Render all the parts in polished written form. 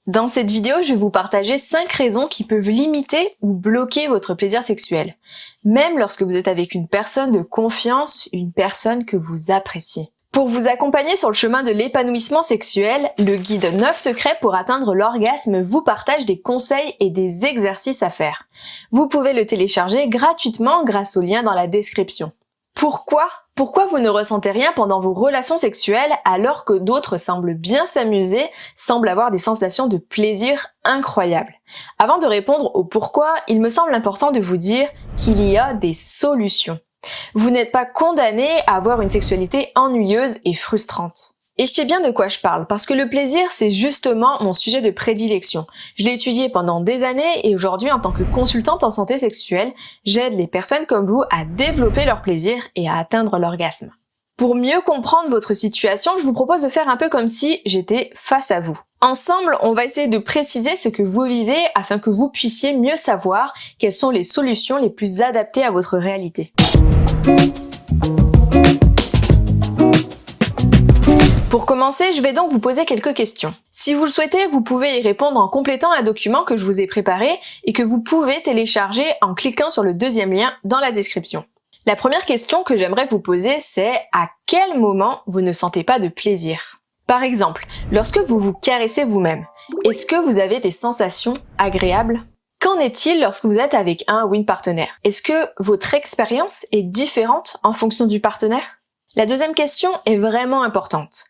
Dans cette vidéo, je vais vous partager 5 raisons qui peuvent limiter ou bloquer votre plaisir sexuel, même lorsque vous êtes avec une personne de confiance, une personne que vous appréciez. Pour vous accompagner sur le chemin de l'épanouissement sexuel, le guide 9 secrets pour atteindre l'orgasme vous partage des conseils et des exercices à faire. Vous pouvez le télécharger gratuitement grâce au lien dans la description. Pourquoi vous ne ressentez rien pendant vos relations sexuelles alors que d'autres semblent bien s'amuser, semblent avoir des sensations de plaisir incroyables? Avant de répondre au pourquoi, il me semble important de vous dire qu'il y a des solutions. Vous n'êtes pas condamné à avoir une sexualité ennuyeuse et frustrante. Et je sais bien de quoi je parle, parce que le plaisir, c'est justement mon sujet de prédilection. Je l'ai étudié pendant des années et aujourd'hui, en tant que consultante en santé sexuelle, j'aide les personnes comme vous à développer leur plaisir et à atteindre l'orgasme. Pour mieux comprendre votre situation, je vous propose de faire un peu comme si j'étais face à vous. Ensemble, on va essayer de préciser ce que vous vivez afin que vous puissiez mieux savoir quelles sont les solutions les plus adaptées à votre réalité. Pour commencer, je vais donc vous poser quelques questions. Si vous le souhaitez, vous pouvez y répondre en complétant un document que je vous ai préparé et que vous pouvez télécharger en cliquant sur le deuxième lien dans la description. La première question que j'aimerais vous poser, c'est à quel moment vous ne sentez pas de plaisir? Par exemple, lorsque vous vous caressez vous-même, est-ce que vous avez des sensations agréables? Qu'en est-il lorsque vous êtes avec un ou une partenaire? Est-ce que votre expérience est différente en fonction du partenaire? La deuxième question est vraiment importante.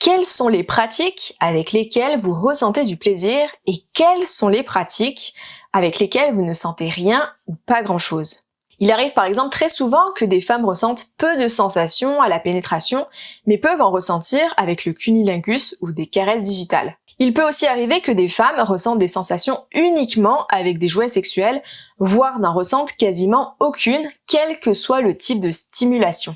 Quelles sont les pratiques avec lesquelles vous ressentez du plaisir et quelles sont les pratiques avec lesquelles vous ne sentez rien ou pas grand-chose? Il arrive par exemple très souvent que des femmes ressentent peu de sensations à la pénétration, mais peuvent en ressentir avec le cunnilingus ou des caresses digitales. Il peut aussi arriver que des femmes ressentent des sensations uniquement avec des jouets sexuels, voire n'en ressentent quasiment aucune, quel que soit le type de stimulation.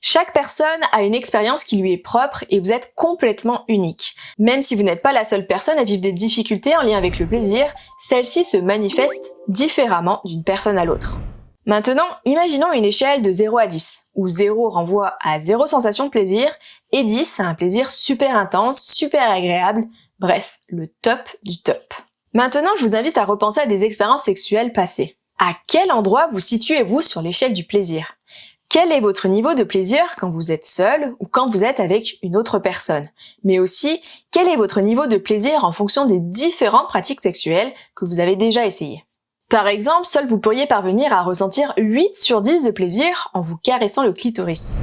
Chaque personne a une expérience qui lui est propre et vous êtes complètement unique. Même si vous n'êtes pas la seule personne à vivre des difficultés en lien avec le plaisir, celles-ci se manifestent différemment d'une personne à l'autre. Maintenant, imaginons une échelle de 0 à 10, où 0 renvoie à 0 sensation de plaisir et 10 à un plaisir super intense, super agréable, bref, le top du top. Maintenant, je vous invite à repenser à des expériences sexuelles passées. À quel endroit vous situez-vous sur l'échelle du plaisir? Quel est votre niveau de plaisir quand vous êtes seul ou quand vous êtes avec une autre personne? Mais aussi, quel est votre niveau de plaisir en fonction des différentes pratiques sexuelles que vous avez déjà essayées? Par exemple, seul vous pourriez parvenir à ressentir 8 sur 10 de plaisir en vous caressant le clitoris.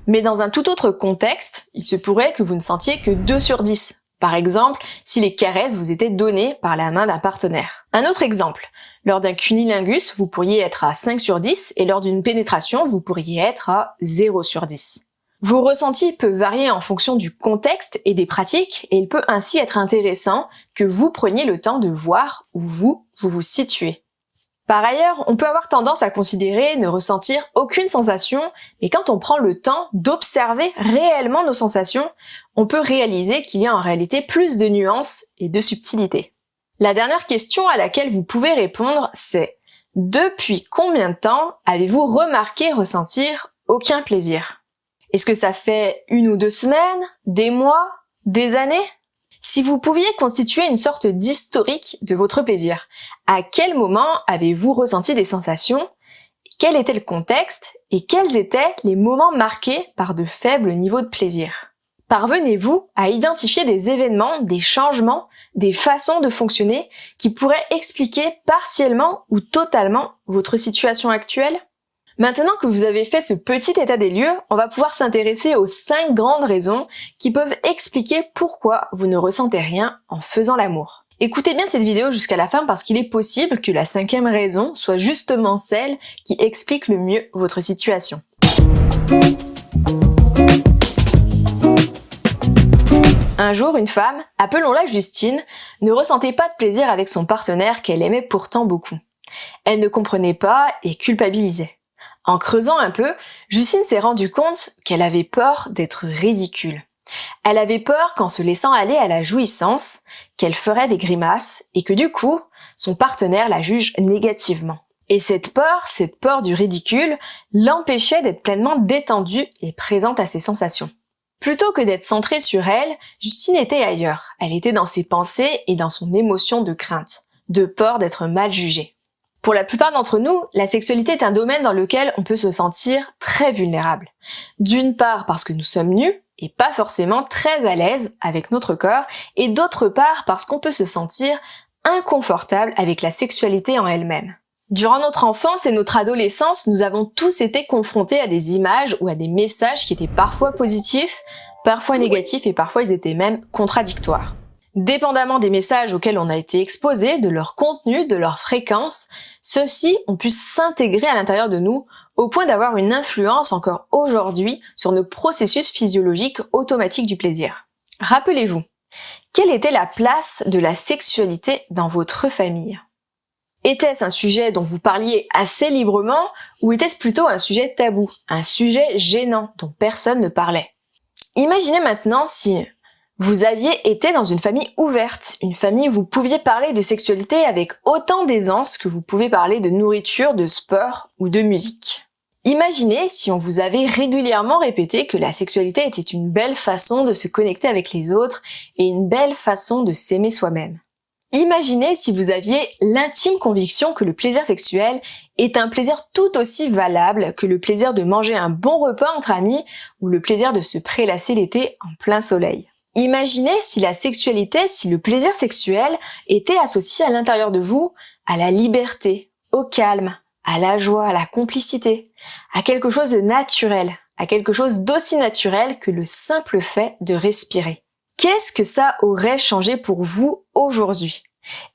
Mais dans un tout autre contexte, il se pourrait que vous ne sentiez que 2 sur 10. Par exemple, si les caresses vous étaient données par la main d'un partenaire. Un autre exemple, lors d'un cunnilingus, vous pourriez être à 5 sur 10 et lors d'une pénétration, vous pourriez être à 0 sur 10. Vos ressentis peuvent varier en fonction du contexte et des pratiques et il peut ainsi être intéressant que vous preniez le temps de voir où vous vous situez. Par ailleurs, on peut avoir tendance à considérer ne ressentir aucune sensation, mais quand on prend le temps d'observer réellement nos sensations, on peut réaliser qu'il y a en réalité plus de nuances et de subtilités. La dernière question à laquelle vous pouvez répondre, c'est « Depuis combien de temps avez-vous remarqué ressentir aucun plaisir ?» Est-ce que ça fait 1 ou 2 semaines, des mois, des années? Si vous pouviez constituer une sorte d'historique de votre plaisir, à quel moment avez-vous ressenti des sensations? Quel était le contexte? Et quels étaient les moments marqués par de faibles niveaux de plaisir? Parvenez-vous à identifier des événements, des changements, des façons de fonctionner qui pourraient expliquer partiellement ou totalement votre situation actuelle? Maintenant que vous avez fait ce petit état des lieux, on va pouvoir s'intéresser aux 5 grandes raisons qui peuvent expliquer pourquoi vous ne ressentez rien en faisant l'amour. Écoutez bien cette vidéo jusqu'à la fin parce qu'il est possible que la 5e raison soit justement celle qui explique le mieux votre situation. Un jour, une femme, appelons-la Justine, ne ressentait pas de plaisir avec son partenaire qu'elle aimait pourtant beaucoup. Elle ne comprenait pas et culpabilisait. En creusant un peu, Justine s'est rendue compte qu'elle avait peur d'être ridicule. Elle avait peur qu'en se laissant aller à la jouissance, qu'elle ferait des grimaces et que du coup, son partenaire la juge négativement. Et cette peur du ridicule, l'empêchait d'être pleinement détendue et présente à ses sensations. Plutôt que d'être centrée sur elle, Justine était ailleurs. Elle était dans ses pensées et dans son émotion de crainte, de peur d'être mal jugée. Pour la plupart d'entre nous, la sexualité est un domaine dans lequel on peut se sentir très vulnérable. D'une part parce que nous sommes nus et pas forcément très à l'aise avec notre corps, et d'autre part parce qu'on peut se sentir inconfortable avec la sexualité en elle-même. Durant notre enfance et notre adolescence, nous avons tous été confrontés à des images ou à des messages qui étaient parfois positifs, parfois négatifs et parfois ils étaient même contradictoires. Dépendamment des messages auxquels on a été exposé, de leur contenu, de leur fréquence, ceux-ci ont pu s'intégrer à l'intérieur de nous au point d'avoir une influence encore aujourd'hui sur nos processus physiologiques automatiques du plaisir. Rappelez-vous, quelle était la place de la sexualité dans votre famille ? Était-ce un sujet dont vous parliez assez librement ou était-ce plutôt un sujet tabou, un sujet gênant dont personne ne parlait ? Imaginez maintenant si vous aviez été dans une famille ouverte, une famille où vous pouviez parler de sexualité avec autant d'aisance que vous pouvez parler de nourriture, de sport ou de musique. Imaginez si on vous avait régulièrement répété que la sexualité était une belle façon de se connecter avec les autres et une belle façon de s'aimer soi-même. Imaginez si vous aviez l'intime conviction que le plaisir sexuel est un plaisir tout aussi valable que le plaisir de manger un bon repas entre amis ou le plaisir de se prélasser l'été en plein soleil. Imaginez si la sexualité, si le plaisir sexuel était associé à l'intérieur de vous à la liberté, au calme, à la joie, à la complicité, à quelque chose de naturel, à quelque chose d'aussi naturel que le simple fait de respirer. Qu'est-ce que ça aurait changé pour vous aujourd'hui ?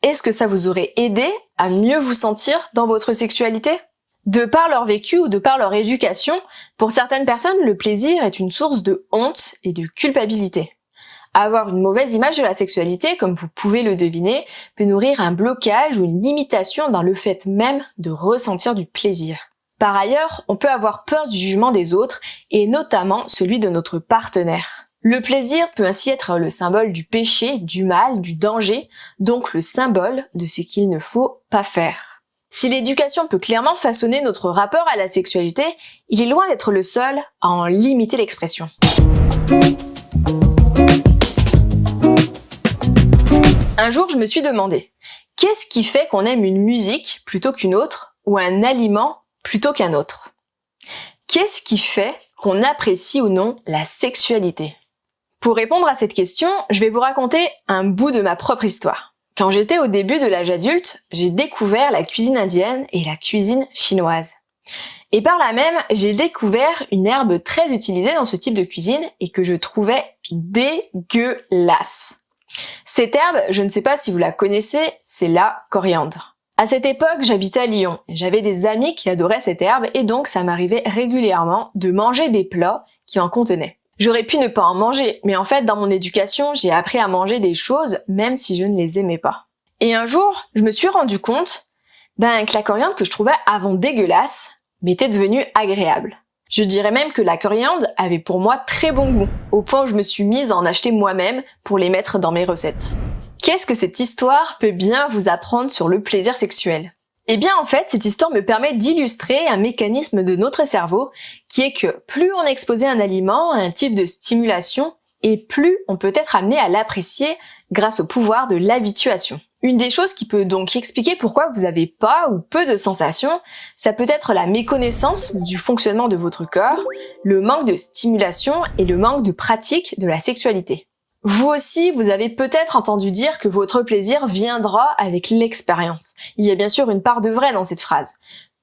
Est-ce que ça vous aurait aidé à mieux vous sentir dans votre sexualité ? De par leur vécu ou de par leur éducation, pour certaines personnes, le plaisir est une source de honte et de culpabilité. Avoir une mauvaise image de la sexualité, comme vous pouvez le deviner, peut nourrir un blocage ou une limitation dans le fait même de ressentir du plaisir. Par ailleurs, on peut avoir peur du jugement des autres, et notamment celui de notre partenaire. Le plaisir peut ainsi être le symbole du péché, du mal, du danger, donc le symbole de ce qu'il ne faut pas faire. Si l'éducation peut clairement façonner notre rapport à la sexualité, il est loin d'être le seul à en limiter l'expression. Un jour, je me suis demandé, qu'est-ce qui fait qu'on aime une musique plutôt qu'une autre, ou un aliment plutôt qu'un autre ? Qu'est-ce qui fait qu'on apprécie ou non la sexualité ? Pour répondre à cette question, je vais vous raconter un bout de ma propre histoire. Quand j'étais au début de l'âge adulte, j'ai découvert la cuisine indienne et la cuisine chinoise. Et par là même, j'ai découvert une herbe très utilisée dans ce type de cuisine et que je trouvais dégueulasse. Cette herbe, je ne sais pas si vous la connaissez, c'est la coriandre. À cette époque, j'habitais à Lyon et j'avais des amis qui adoraient cette herbe et donc ça m'arrivait régulièrement de manger des plats qui en contenaient. J'aurais pu ne pas en manger, mais en fait, dans mon éducation, j'ai appris à manger des choses même si je ne les aimais pas. Et un jour, je me suis rendu compte que la coriandre que je trouvais avant dégueulasse m'était devenue agréable. Je dirais même que la coriandre avait pour moi très bon goût, au point où je me suis mise à en acheter moi-même pour les mettre dans mes recettes. Qu'est-ce que cette histoire peut bien vous apprendre sur le plaisir sexuel ? Eh bien en fait, cette histoire me permet d'illustrer un mécanisme de notre cerveau qui est que plus on est exposé à un aliment, à un type de stimulation, et plus on peut être amené à l'apprécier grâce au pouvoir de l'habituation. Une des choses qui peut donc expliquer pourquoi vous n'avez pas ou peu de sensations, ça peut être la méconnaissance du fonctionnement de votre corps, le manque de stimulation et le manque de pratique de la sexualité. Vous aussi, vous avez peut-être entendu dire que votre plaisir viendra avec l'expérience. Il y a bien sûr une part de vrai dans cette phrase.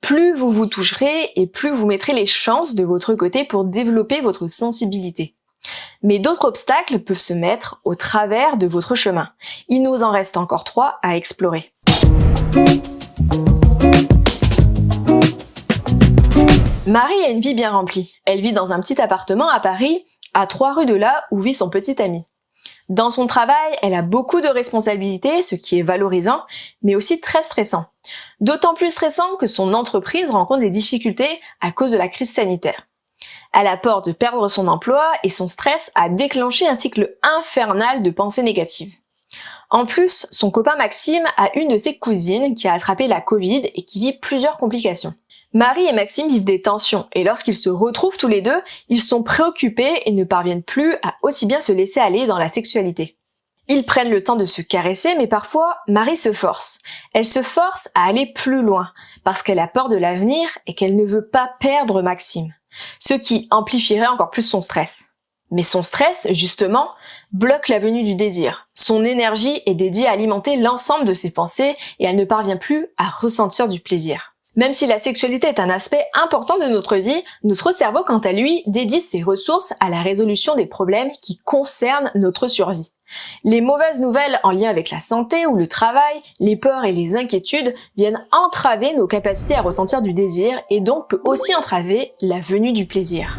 Plus vous vous toucherez et plus vous mettrez les chances de votre côté pour développer votre sensibilité. Mais d'autres obstacles peuvent se mettre au travers de votre chemin. Il nous en reste encore 3 à explorer. Marie a une vie bien remplie. Elle vit dans un petit appartement à Paris, à 3 rues de là où vit son petit ami. Dans son travail, elle a beaucoup de responsabilités, ce qui est valorisant, mais aussi très stressant. D'autant plus stressant que son entreprise rencontre des difficultés à cause de la crise sanitaire. Elle a peur de perdre son emploi et son stress a déclenché un cycle infernal de pensées négatives. En plus, son copain Maxime a une de ses cousines qui a attrapé la Covid et qui vit plusieurs complications. Marie et Maxime vivent des tensions et lorsqu'ils se retrouvent tous les deux, ils sont préoccupés et ne parviennent plus à aussi bien se laisser aller dans la sexualité. Ils prennent le temps de se caresser, mais parfois, Marie se force. Elle se force à aller plus loin, parce qu'elle a peur de l'avenir et qu'elle ne veut pas perdre Maxime, ce qui amplifierait encore plus son stress. Mais son stress, justement, bloque la venue du désir. Son énergie est dédiée à alimenter l'ensemble de ses pensées et elle ne parvient plus à ressentir du plaisir. Même si la sexualité est un aspect important de notre vie, notre cerveau, quant à lui, dédie ses ressources à la résolution des problèmes qui concernent notre survie. Les mauvaises nouvelles en lien avec la santé ou le travail, les peurs et les inquiétudes viennent entraver nos capacités à ressentir du désir et donc peut aussi entraver la venue du plaisir.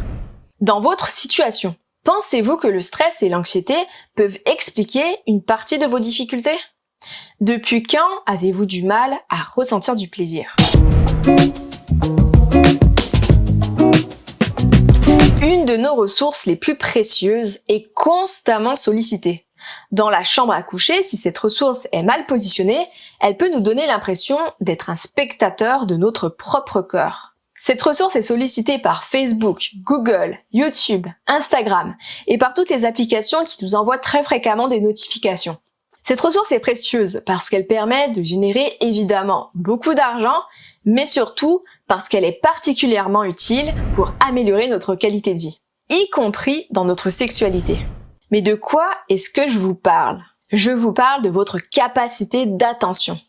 Dans votre situation, pensez-vous que le stress et l'anxiété peuvent expliquer une partie de vos difficultés? Depuis quand avez-vous du mal à ressentir du plaisir? Une de nos ressources les plus précieuses est constamment sollicitée. Dans la chambre à coucher, si cette ressource est mal positionnée, elle peut nous donner l'impression d'être un spectateur de notre propre corps. Cette ressource est sollicitée par Facebook, Google, YouTube, Instagram et par toutes les applications qui nous envoient très fréquemment des notifications. Cette ressource est précieuse parce qu'elle permet de générer évidemment beaucoup d'argent, mais surtout parce qu'elle est particulièrement utile pour améliorer notre qualité de vie, y compris dans notre sexualité. Mais de quoi est-ce que je vous parle? Je vous parle de votre capacité d'attention,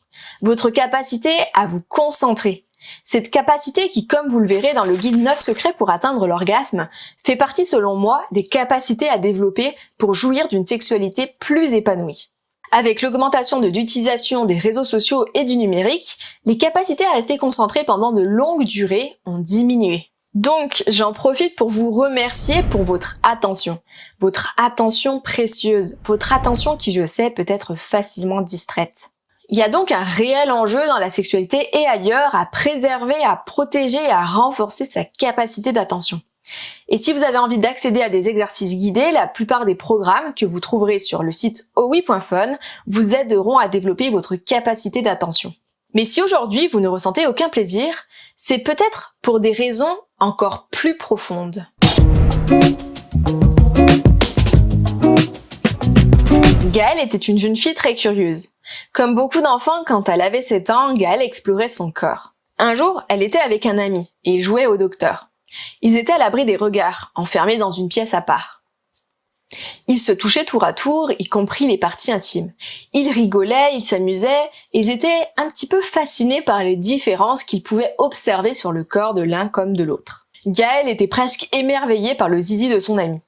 votre capacité à vous concentrer. Cette capacité qui, comme vous le verrez dans le guide 9 secrets pour atteindre l'orgasme, fait partie selon moi des capacités à développer pour jouir d'une sexualité plus épanouie. Avec l'augmentation de l'utilisation des réseaux sociaux et du numérique, les capacités à rester concentrées pendant de longues durées ont diminué. Donc, j'en profite pour vous remercier pour votre attention précieuse, votre attention qui, je sais, peut être facilement distraite. Il y a donc un réel enjeu dans la sexualité et ailleurs à préserver, à protéger et à renforcer sa capacité d'attention. Et si vous avez envie d'accéder à des exercices guidés, la plupart des programmes que vous trouverez sur le site owi.fun vous aideront à développer votre capacité d'attention. Mais si aujourd'hui vous ne ressentez aucun plaisir, c'est peut-être pour des raisons encore plus profondes. Gaëlle était une jeune fille très curieuse. Comme beaucoup d'enfants, quand elle avait 7 ans, Gaëlle explorait son corps. Un jour, elle était avec un ami et ils jouaient au docteur. Ils étaient à l'abri des regards, enfermés dans une pièce à part. Ils se touchaient tour à tour, y compris les parties intimes. Ils rigolaient, ils s'amusaient, et ils étaient un petit peu fascinés par les différences qu'ils pouvaient observer sur le corps de l'un comme de l'autre. Gaëlle était presque émerveillée par le zizi de son ami.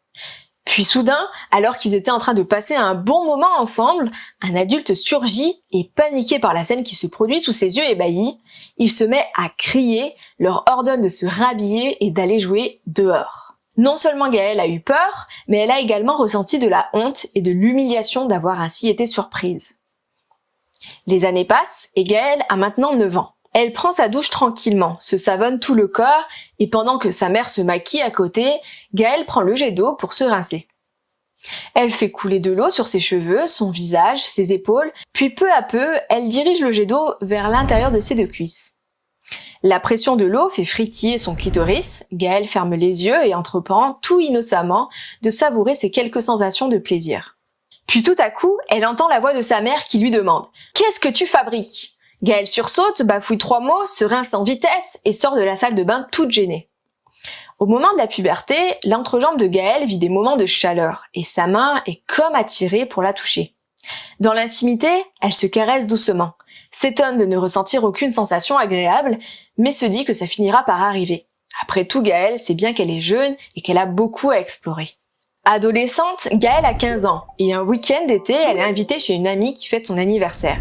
Puis soudain, alors qu'ils étaient en train de passer un bon moment ensemble, un adulte surgit et, paniqué par la scène qui se produit sous ses yeux ébahis, il se met à crier, leur ordonne de se rhabiller et d'aller jouer dehors. Non seulement Gaëlle a eu peur, mais elle a également ressenti de la honte et de l'humiliation d'avoir ainsi été surprise. Les années passent et Gaëlle a maintenant 9 ans. Elle prend sa douche tranquillement, se savonne tout le corps et pendant que sa mère se maquille à côté, Gaëlle prend le jet d'eau pour se rincer. Elle fait couler de l'eau sur ses cheveux, son visage, ses épaules, puis peu à peu, elle dirige le jet d'eau vers l'intérieur de ses 2 cuisses. La pression de l'eau fait frétiller son clitoris, Gaëlle ferme les yeux et entreprend, tout innocemment, de savourer ces quelques sensations de plaisir. Puis tout à coup, elle entend la voix de sa mère qui lui demande « Qu'est-ce que tu fabriques ?» Gaëlle sursaute, bafouille 3 mots, se rince en vitesse et sort de la salle de bain toute gênée. Au moment de la puberté, l'entrejambe de Gaëlle vit des moments de chaleur et sa main est comme attirée pour la toucher. Dans l'intimité, elle se caresse doucement, s'étonne de ne ressentir aucune sensation agréable, mais se dit que ça finira par arriver. Après tout, Gaëlle sait bien qu'elle est jeune et qu'elle a beaucoup à explorer. Adolescente, Gaëlle a 15 ans et un week-end d'été, elle est invitée chez une amie qui fête son anniversaire.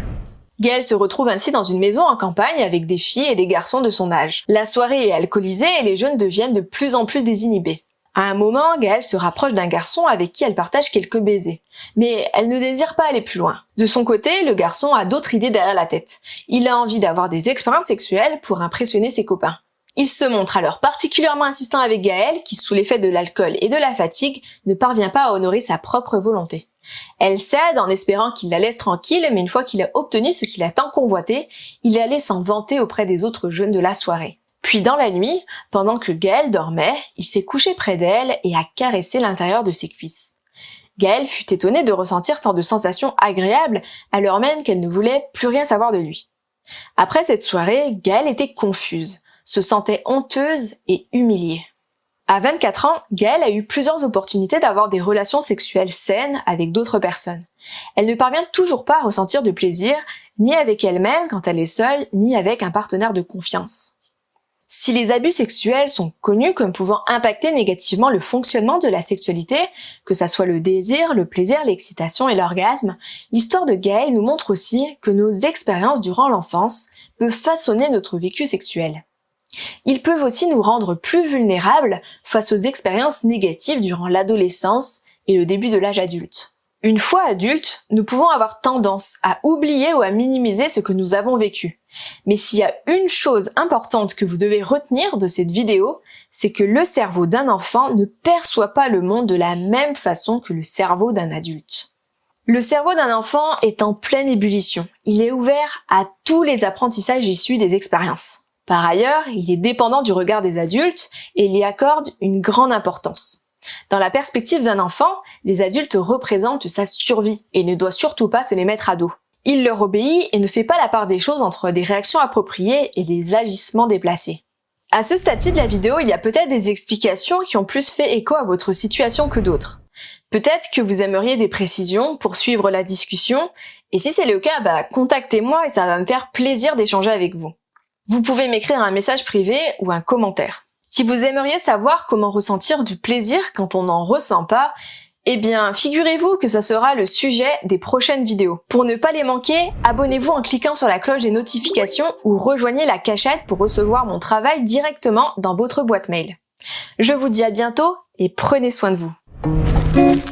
Gaëlle se retrouve ainsi dans une maison en campagne avec des filles et des garçons de son âge. La soirée est alcoolisée et les jeunes deviennent de plus en plus désinhibés. À un moment, Gaëlle se rapproche d'un garçon avec qui elle partage quelques baisers. Mais elle ne désire pas aller plus loin. De son côté, le garçon a d'autres idées derrière la tête. Il a envie d'avoir des expériences sexuelles pour impressionner ses copains. Il se montre alors particulièrement insistant avec Gaëlle qui, sous l'effet de l'alcool et de la fatigue, ne parvient pas à honorer sa propre volonté. Elle cède en espérant qu'il la laisse tranquille, mais une fois qu'il a obtenu ce qu'il a tant convoité, il allait s'en vanter auprès des autres jeunes de la soirée. Puis dans la nuit, pendant que Gaëlle dormait, il s'est couché près d'elle et a caressé l'intérieur de ses cuisses. Gaëlle fut étonnée de ressentir tant de sensations agréables alors même qu'elle ne voulait plus rien savoir de lui. Après cette soirée, Gaëlle était confuse, se sentait honteuse et humiliée. À 24 ans, Gaëlle a eu plusieurs opportunités d'avoir des relations sexuelles saines avec d'autres personnes. Elle ne parvient toujours pas à ressentir de plaisir, ni avec elle-même quand elle est seule, ni avec un partenaire de confiance. Si les abus sexuels sont connus comme pouvant impacter négativement le fonctionnement de la sexualité, que ça soit le désir, le plaisir, l'excitation et l'orgasme, l'histoire de Gaëlle nous montre aussi que nos expériences durant l'enfance peuvent façonner notre vécu sexuel. Ils peuvent aussi nous rendre plus vulnérables face aux expériences négatives durant l'adolescence et le début de l'âge adulte. Une fois adultes, nous pouvons avoir tendance à oublier ou à minimiser ce que nous avons vécu. Mais s'il y a une chose importante que vous devez retenir de cette vidéo, c'est que le cerveau d'un enfant ne perçoit pas le monde de la même façon que le cerveau d'un adulte. Le cerveau d'un enfant est en pleine ébullition. Il est ouvert à tous les apprentissages issus des expériences. Par ailleurs, il est dépendant du regard des adultes et il y accorde une grande importance. Dans la perspective d'un enfant, les adultes représentent sa survie et ne doit surtout pas se les mettre à dos. Il leur obéit et ne fait pas la part des choses entre des réactions appropriées et des agissements déplacés. À ce stade-ci de la vidéo, il y a peut-être des explications qui ont plus fait écho à votre situation que d'autres. Peut-être que vous aimeriez des précisions pour suivre la discussion, et si c'est le cas, contactez-moi et ça va me faire plaisir d'échanger avec vous. Vous pouvez m'écrire un message privé ou un commentaire. Si vous aimeriez savoir comment ressentir du plaisir quand on n'en ressent pas, eh bien, figurez-vous que ça sera le sujet des prochaines vidéos. Pour ne pas les manquer, abonnez-vous en cliquant sur la cloche des notifications ou rejoignez la cachette pour recevoir mon travail directement dans votre boîte mail. Je vous dis à bientôt et prenez soin de vous.